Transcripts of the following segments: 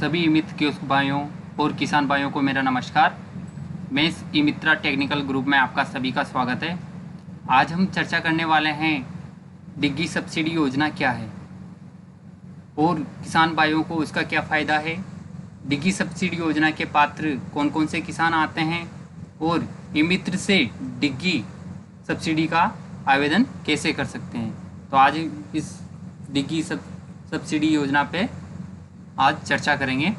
सभी ई-मित्र कियोस्क भाइयों और किसान भाइयों को मेरा नमस्कार। मैं इस ई-मित्रा टेक्निकल ग्रुप में आपका सभी का स्वागत है। आज हम चर्चा करने वाले हैं डिग्गी सब्सिडी योजना क्या है और किसान भाइयों को उसका क्या फ़ायदा है। डिग्गी सब्सिडी योजना के पात्र कौन कौन से किसान आते हैं और ई-मित्र से डिग्गी सब्सिडी का आवेदन कैसे कर सकते हैं। तो आज इस डिग्गी सब्सिडी योजना पे आज चर्चा करेंगे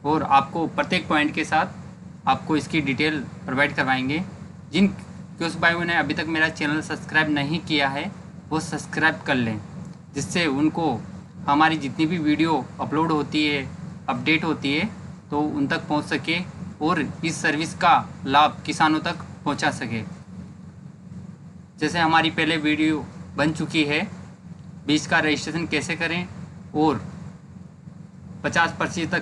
और आपको प्रत्येक पॉइंट के साथ आपको इसकी डिटेल प्रोवाइड करवाएंगे। जिन कियोस्क भाइयों ने अभी तक मेरा चैनल सब्सक्राइब नहीं किया है वो सब्सक्राइब कर लें, जिससे उनको हमारी जितनी भी वीडियो अपलोड होती है, अपडेट होती है, तो उन तक पहुंच सके और इस सर्विस का लाभ किसानों तक पहुंचा सके। जैसे हमारी पहले वीडियो बन चुकी है बीज का रजिस्ट्रेशन कैसे करें और 50%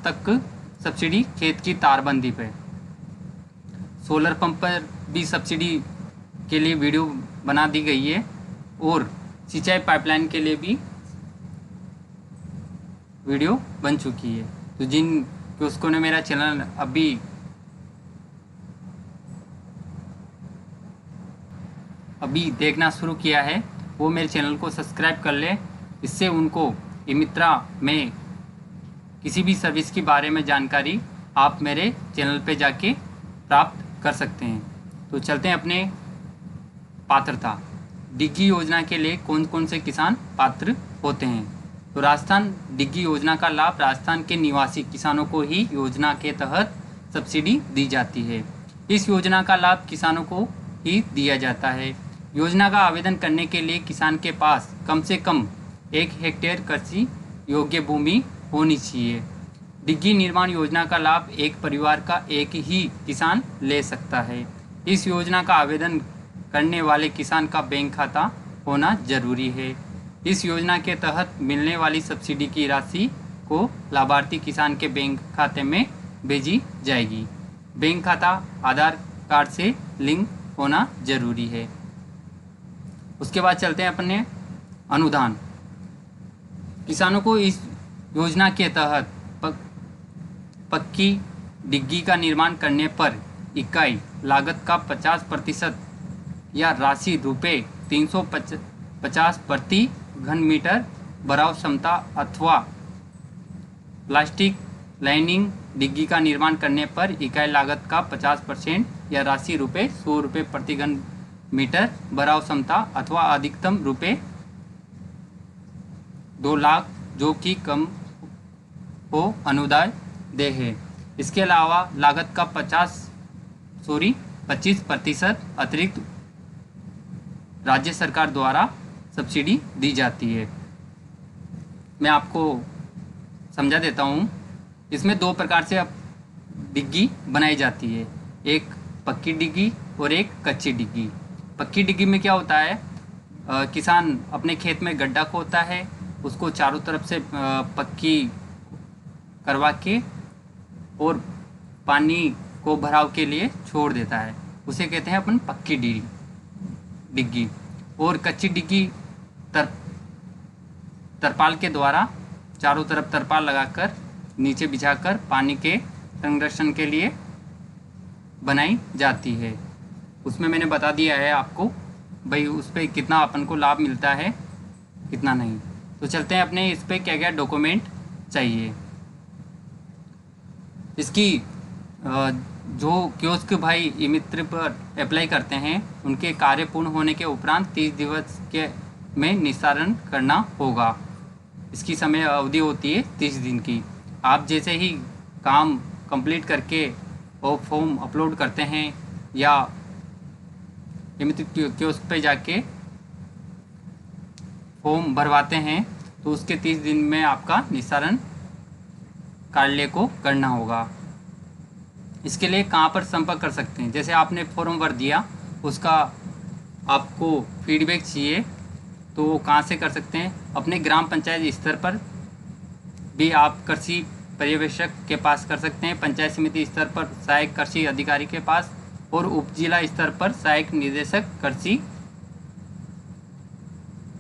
तक सब्सिडी खेत की तारबंदी पे, सोलर पंप पर भी सब्सिडी के लिए वीडियो बना दी गई है और सिंचाई पाइपलाइन के लिए भी वीडियो बन चुकी है। तो जिन कियोस्कों ने मेरा चैनल अभी देखना शुरू किया है वो मेरे चैनल को सब्सक्राइब कर ले, इससे उनको ई-मित्रा में किसी भी सर्विस के बारे में जानकारी आप मेरे चैनल पे जाके प्राप्त कर सकते हैं। तो चलते हैं अपने पात्रता। डिग्गी योजना के लिए कौन कौन से किसान पात्र होते हैं। तो राजस्थान डिग्गी योजना का लाभ राजस्थान के निवासी किसानों को ही योजना के तहत सब्सिडी दी जाती है। इस योजना का लाभ किसानों को ही दिया जाता है। योजना का आवेदन करने के लिए किसान के पास कम से कम 1 हेक्टेयर कृषि योग्य भूमि होनी चाहिए। डिग्गी निर्माण योजना का लाभ एक परिवार का एक ही किसान ले सकता है। इस योजना का आवेदन करने वाले किसान का बैंक खाता होना जरूरी है। इस योजना के तहत मिलने वाली सब्सिडी की राशि को लाभार्थी किसान के बैंक खाते में भेजी जाएगी। बैंक खाता आधार कार्ड से लिंक होना जरूरी है। उसके बाद चलते हैं अपने अनुदान। किसानों को इस योजना के तहत पक्की डिग्गी का निर्माण करने पर इकाई लागत का 50% या राशि रुपये 350 प्रति घन मीटर भराव क्षमता अथवा प्लास्टिक लाइनिंग डिग्गी का निर्माण करने पर इकाई लागत का 50% या राशि रुपये 100 रुपये प्रति घन मीटर भराव क्षमता अथवा अधिकतम रुपये 2 लाख जो कि कम हो अनुदान दे है। इसके अलावा लागत का 25% अतिरिक्त राज्य सरकार द्वारा सब्सिडी दी जाती है। मैं आपको समझा देता हूँ। इसमें 2 प्रकार से अब डिग्गी बनाई जाती है, एक पक्की डिग्गी और एक कच्ची डिग्गी। पक्की डिग्गी में क्या होता है, किसान अपने खेत में गड्ढा खोदता है, उसको चारों तरफ से पक्की करवा के और पानी को भराव के लिए छोड़ देता है, उसे कहते हैं अपन पक्की डिग्गी। और कच्ची डिग्गी तरपाल के द्वारा चारों तरफ तरपाल लगाकर नीचे बिछाकर पानी के संरक्षण के लिए बनाई जाती है। उसमें मैंने बता दिया है आपको भाई उस पर कितना अपन को लाभ मिलता है कितना नहीं। तो चलते हैं अपने इस पर क्या क्या डॉक्यूमेंट चाहिए। इसकी जो कियोस्क भाई ई-मित्र पर अप्लाई करते हैं उनके कार्य पूर्ण होने के उपरांत 30 दिवस के में निस्तारण करना होगा। इसकी समय अवधि होती है 30 दिन की। आप जैसे ही काम कंप्लीट करके और फॉर्म अपलोड करते हैं या ई-मित्र कियोस्क पे जाके फॉर्म भरवाते हैं तो उसके 30 दिन में आपका निस्तारण कार्यालय को करना होगा। इसके लिए कहाँ पर संपर्क कर सकते हैं, जैसे आपने फॉर्म भर दिया उसका आपको फीडबैक चाहिए तो वो कहाँ से कर सकते हैं, अपने ग्राम पंचायत स्तर पर भी आप कृषि पर्यवेक्षक के पास कर सकते हैं, पंचायत समिति स्तर पर सहायक कृषि अधिकारी के पास और उप जिला स्तर पर सहायक निदेशक कृषि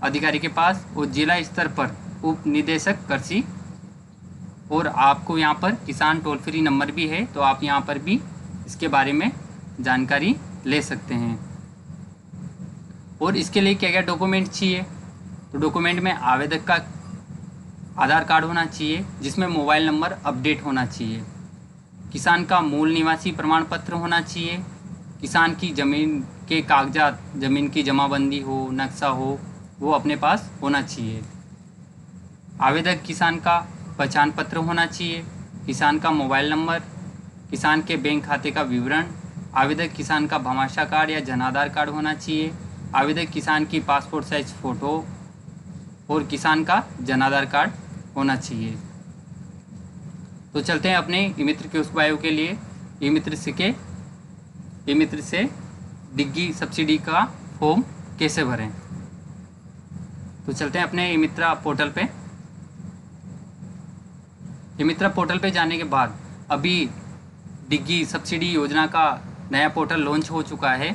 अधिकारी के पास और जिला स्तर पर उप निदेशक कृषि और आपको यहाँ पर किसान टोल फ्री नंबर भी है, तो आप यहाँ पर भी इसके बारे में जानकारी ले सकते हैं। और इसके लिए क्या क्या डॉक्यूमेंट चाहिए, तो डॉक्यूमेंट में आवेदक का आधार कार्ड होना चाहिए जिसमें मोबाइल नंबर अपडेट होना चाहिए, किसान का मूल निवासी प्रमाण पत्र होना चाहिए, किसान की ज़मीन के कागजात, ज़मीन की जमाबंदी हो, नक्शा हो, वो अपने पास होना चाहिए। आवेदक किसान का पहचान पत्र होना चाहिए, किसान का मोबाइल नंबर, किसान के बैंक खाते का विवरण, आवेदक किसान का भामाशाह कार्ड या जन आधार कार्ड होना चाहिए, आवेदक किसान की पासपोर्ट साइज फ़ोटो और किसान का जन आधार कार्ड होना चाहिए। तो चलते हैं अपने ई मित्र के उस बायो के लिए। ई मित्र से डिग्गी सब्सिडी का फॉर्म कैसे भरें। तो चलते हैं अपने ई मित्रा पोर्टल पे। ई मित्रा पोर्टल पे जाने के बाद अभी डिग्गी सब्सिडी योजना का नया पोर्टल लॉन्च हो चुका है।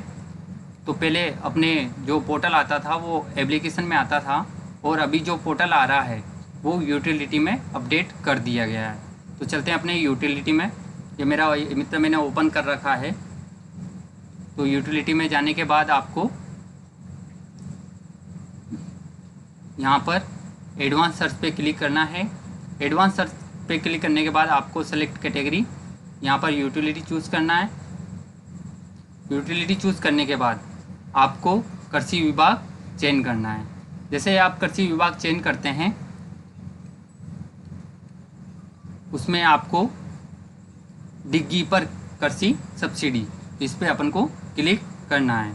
तो पहले अपने जो पोर्टल आता था वो एप्लीकेशन में आता था, और अभी जो पोर्टल आ रहा है वो यूटिलिटी में अपडेट कर दिया गया है। तो चलते हैं अपने यूटिलिटी में। ये मेरा मित्र मैंने ओपन कर रखा है। तो यूटिलिटी में जाने के बाद आपको यहाँ पर एडवांस सर्च पे क्लिक करना है। एडवांस सर्च पे क्लिक करने के बाद आपको सेलेक्ट कैटेगरी, यहाँ पर यूटिलिटी चूज़ करना है। यूटिलिटी चूज़ करने के बाद आपको कृषि विभाग चयन करना है। जैसे आप कृषि विभाग चयन करते हैं उसमें आपको डिग्गी पर कृषि सब्सिडी, इस पर अपन को क्लिक करना है।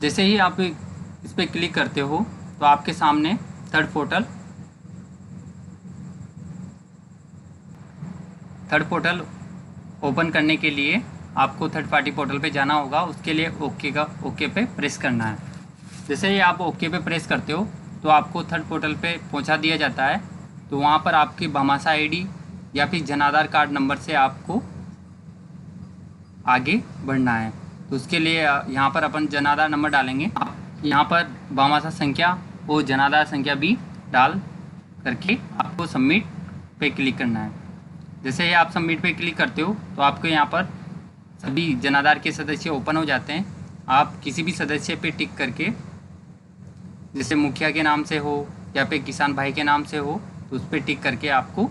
जैसे ही आप इस पर क्लिक करते हो तो आपके सामने थर्ड पोर्टल ओपन करने के लिए आपको थर्ड पार्टी पोर्टल पे जाना होगा। उसके लिए ओके पे प्रेस करना है। जैसे ही आप ओके पे प्रेस करते हो तो आपको थर्ड पोर्टल पे पहुंचा दिया जाता है। तो वहाँ पर आपकी भामाशाह आईडी या फिर जन आधार कार्ड नंबर से आपको आगे बढ़ना है। तो उसके लिए यहाँ पर अपन जन आधार नंबर डालेंगे। यहाँ पर भामाशाह संख्या और जन आधार संख्या भी डाल करके आपको सबमिट पे क्लिक करना है। जैसे ही आप सबमिट पे क्लिक करते हो तो आपको यहाँ पर सभी जन आधार के सदस्य ओपन हो जाते हैं। आप किसी भी सदस्य पे टिक करके, जैसे मुखिया के नाम से हो या फिर किसान भाई के नाम से हो, तो उस पर टिक करके आपको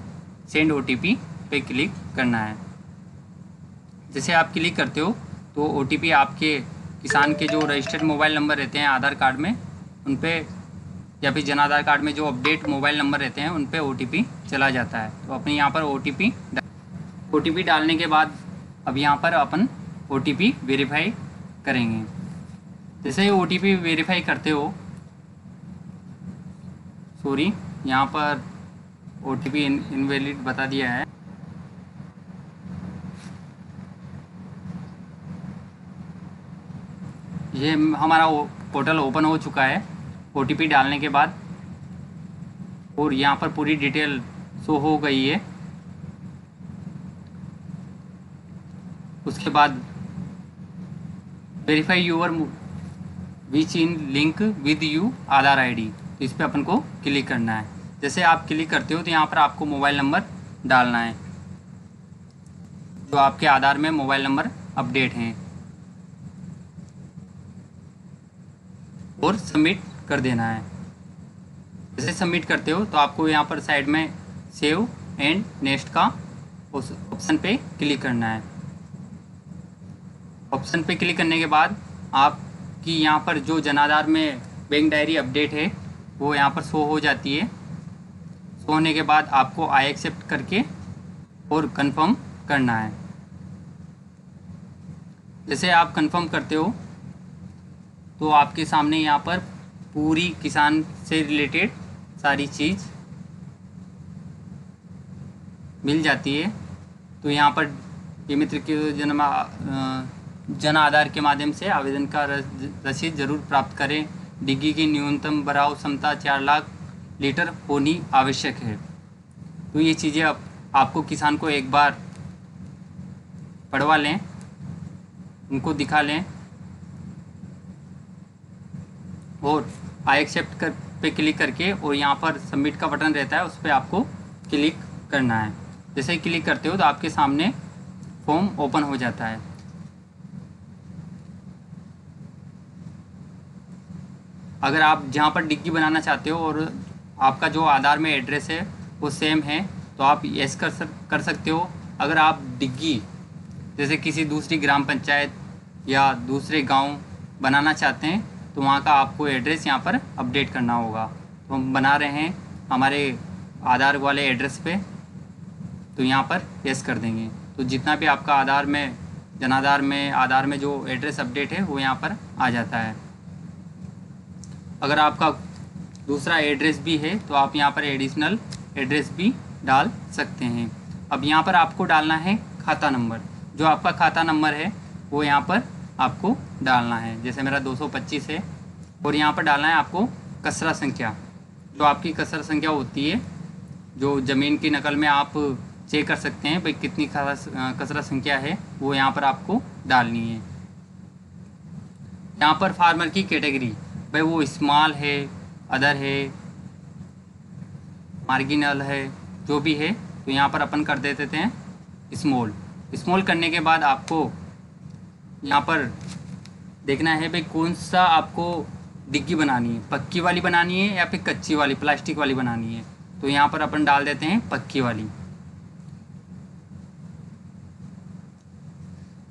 सेंड OTP पे क्लिक करना है। जैसे आप क्लिक करते हो तो OTP आपके किसान के जो रजिस्टर्ड मोबाइल नंबर रहते हैं आधार कार्ड में उन पे, या फिर जन आधार कार्ड में जो अपडेट मोबाइल नंबर रहते हैं उन पे OTP चला जाता है। तो अपने यहाँ पर OTP डालने के बाद अब यहाँ पर अपन OTP वेरीफाई करेंगे। जैसे ही OTP वेरीफाई करते हो, सॉरी यहाँ पर OTP इनवैलिड बता दिया है। ये हमारा पोर्टल ओपन हो चुका है OTP डालने के बाद, और यहाँ पर पूरी डिटेल शो हो गई है। उसके बाद verify your which in link with you Aadhaar ID, तो इस पर अपन को क्लिक करना है। जैसे आप क्लिक करते हो तो यहाँ पर आपको मोबाइल नंबर डालना है जो आपके आधार में मोबाइल नंबर अपडेट हैं, और सबमिट कर देना है। जैसे सबमिट करते हो तो आपको यहाँ पर साइड में सेव एंड नेक्स्ट का उस ऑप्शन पे क्लिक करना है। ऑप्शन पे क्लिक करने के बाद आपकी यहाँ पर जो जन आधार में बैंक डायरी अपडेट है वो यहाँ पर शो हो जाती है। शो होने के बाद आपको आई एक्सेप्ट करके और कंफर्म करना है। जैसे आप कंफर्म करते हो तो आपके सामने यहाँ पर पूरी किसान से रिलेटेड सारी चीज़ मिल जाती है। तो यहाँ पर ई मित्र के जन आधार के माध्यम से आवेदन का रसीद जरूर प्राप्त करें। डिग्गी की न्यूनतम भराव क्षमता 4 लाख लीटर होनी आवश्यक है। तो ये चीज़ें आपको किसान को एक बार पढ़वा लें, उनको दिखा लें, और आई एक्सेप्ट पे क्लिक करके और यहाँ पर सबमिट का बटन रहता है, उस पर आपको क्लिक करना है। जैसे ही क्लिक करते हो तो आपके सामने फॉर्म ओपन हो जाता है। अगर आप जहाँ पर डिग्गी बनाना चाहते हो और आपका जो आधार में एड्रेस है वो सेम है तो आप यस कर सकते हो। अगर आप डिग्गी जैसे किसी दूसरी ग्राम पंचायत या दूसरे गांव बनाना चाहते हैं तो वहाँ का आपको एड्रेस यहाँ पर अपडेट करना होगा। तो हम बना रहे हैं हमारे आधार वाले एड्रेस पे, तो यहाँ पर यस कर देंगे। तो जितना भी आपका आधार में जो एड्रेस अपडेट है वो यहाँ पर आ जाता है। अगर आपका दूसरा एड्रेस भी है तो आप यहाँ पर एडिशनल एड्रेस भी डाल सकते हैं। अब यहाँ पर आपको डालना है खाता नंबर। जो आपका खाता नंबर है वो यहाँ पर आपको डालना है। जैसे मेरा 225 है और यहाँ पर डालना है आपको कचरा संख्या। जो आपकी कचरा संख्या होती है, जो ज़मीन की नकल में आप चेक कर सकते हैं भाई कितनी कचरा संख्या है, वो यहाँ पर आपको डालनी है। यहाँ पर फार्मर की कैटेगरी, भाई वो स्मॉल है, अदर है, मार्जिनल है, जो भी है, तो यहाँ पर अपन कर देते हैं स्मॉल करने के बाद आपको यहाँ पर देखना है भाई कौन सा आपको डिग्गी बनानी है, पक्की वाली बनानी है या फिर कच्ची वाली प्लास्टिक वाली बनानी है। तो यहाँ पर अपन डाल देते हैं पक्की वाली।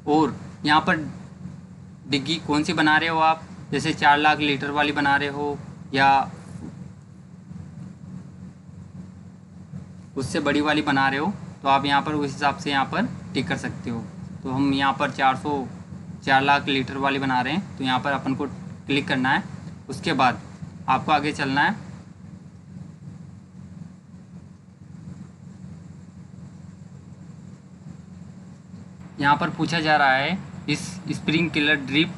और यहाँ पर डिग्गी कौन सी बना रहे हो आप, जैसे 4 लाख लीटर वाली बना रहे हो या उससे बड़ी वाली बना रहे हो, तो आप यहाँ पर उस हिसाब से यहाँ पर टिक कर सकते हो। तो हम यहाँ पर 4 लाख लीटर वाली बना रहे हैं, तो यहाँ पर अपन को क्लिक करना है। उसके बाद आपको आगे चलना है। यहाँ पर पूछा जा रहा है इस स्प्रिंकलर ड्रिप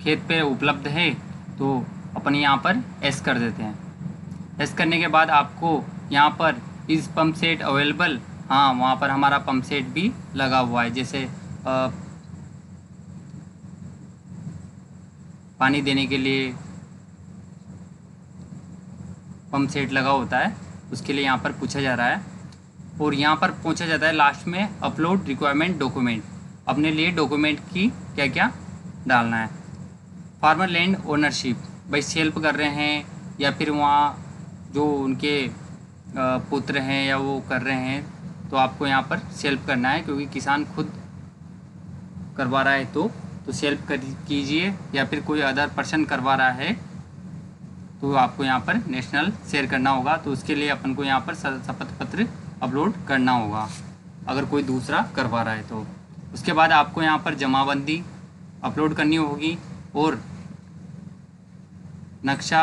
खेत पे उपलब्ध है, तो अपन यहाँ पर एस कर देते हैं। एस करने के बाद आपको यहाँ पर इस पंप सेट अवेलेबल, हाँ वहाँ पर हमारा पंप सेट भी लगा हुआ है। जैसे पानी देने के लिए पंप सेट लगा होता है, उसके लिए यहाँ पर पूछा जा रहा है। और यहाँ पर पूछा जाता है लास्ट में अपलोड रिक्वायरमेंट डॉक्यूमेंट, अपने लिए डॉक्यूमेंट की क्या क्या डालना है। फार्मर लैंड ओनरशिप, भाई सेल्फ कर रहे हैं या फिर वहाँ जो उनके पुत्र हैं या वो कर रहे हैं, तो आपको यहाँ पर सेल्फ करना है। क्योंकि किसान खुद करवा रहा है तो सेल्फ कीजिए, या फिर कोई अदर पर्सन करवा रहा है तो आपको यहाँ पर नेशनल शेयर करना होगा। तो उसके लिए अपन को यहाँ पर शपथ पत्र अपलोड करना होगा अगर कोई दूसरा करवा रहा है तो। उसके बाद आपको यहाँ पर जमाबंदी अपलोड करनी होगी और नक्शा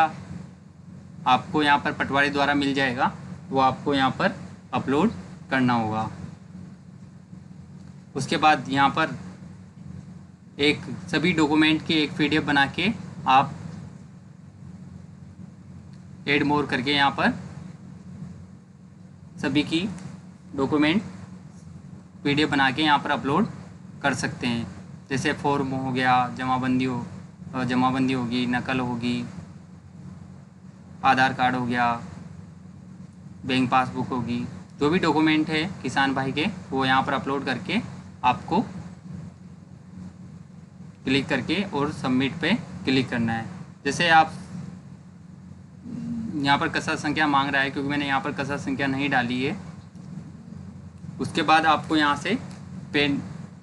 आपको यहाँ पर पटवारी द्वारा मिल जाएगा, वो आपको यहाँ पर अपलोड करना होगा। उसके बाद यहाँ पर एक सभी डॉक्यूमेंट की एक PDF बना के आप ऐड मोर करके यहाँ पर सभी की डॉक्यूमेंट PDF बना के यहाँ पर अपलोड कर सकते हैं। जैसे फॉर्म हो गया, जमाबंदी होगी, नकल होगी, आधार कार्ड हो गया, बैंक पासबुक होगी, जो भी डॉक्यूमेंट है किसान भाई के, वो यहाँ पर अपलोड करके आपको क्लिक करके और सबमिट पे क्लिक करना है। जैसे आप यहाँ पर कसा संख्या मांग रहा है, क्योंकि मैंने यहाँ पर कसा संख्या नहीं डाली है। उसके बाद आपको यहाँ से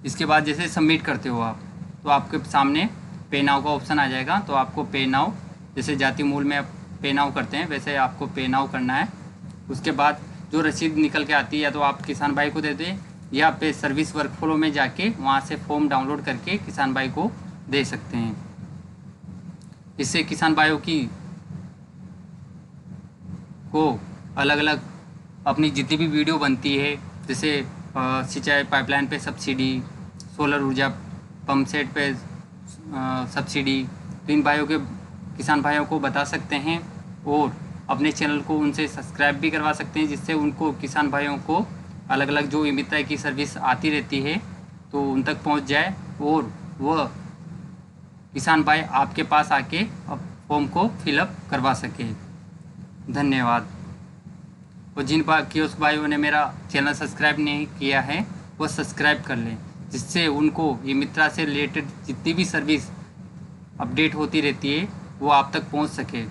इसके बाद जैसे सबमिट करते हो आप, तो आपके सामने पे नाउ का ऑप्शन आ जाएगा। तो आपको पे नाउ, जैसे जाति मूल में पे नाउ करते हैं वैसे आपको पे नाउ करना है। उसके बाद जो रसीद निकल के आती है या तो आप किसान भाई को दे दें या पे सर्विस वर्कफ्लो में जाके वहाँ से फॉर्म डाउनलोड करके किसान भाई को दे सकते हैं। इससे किसान भाइयों को अलग अलग अपनी जितनी भी वीडियो बनती है, जैसे सिंचाई पाइपलाइन पे सब्सिडी, सोलर ऊर्जा पंप सेट पे सब्सिडी, तो इन किसान भाइयों को बता सकते हैं और अपने चैनल को उनसे सब्सक्राइब भी करवा सकते हैं, जिससे उनको किसान भाइयों को अलग अलग जो ई मित्र की सर्विस आती रहती है तो उन तक पहुंच जाए और वह किसान भाई आपके पास आके फॉर्म को फिलअप करवा सके। धन्यवाद। और जिन कियोस्क भाइयों ने मेरा चैनल सब्सक्राइब नहीं किया है वो सब्सक्राइब कर लें, जिससे उनको ई मित्रा से रिलेटेड जितनी भी सर्विस अपडेट होती रहती है वो आप तक पहुंच सके।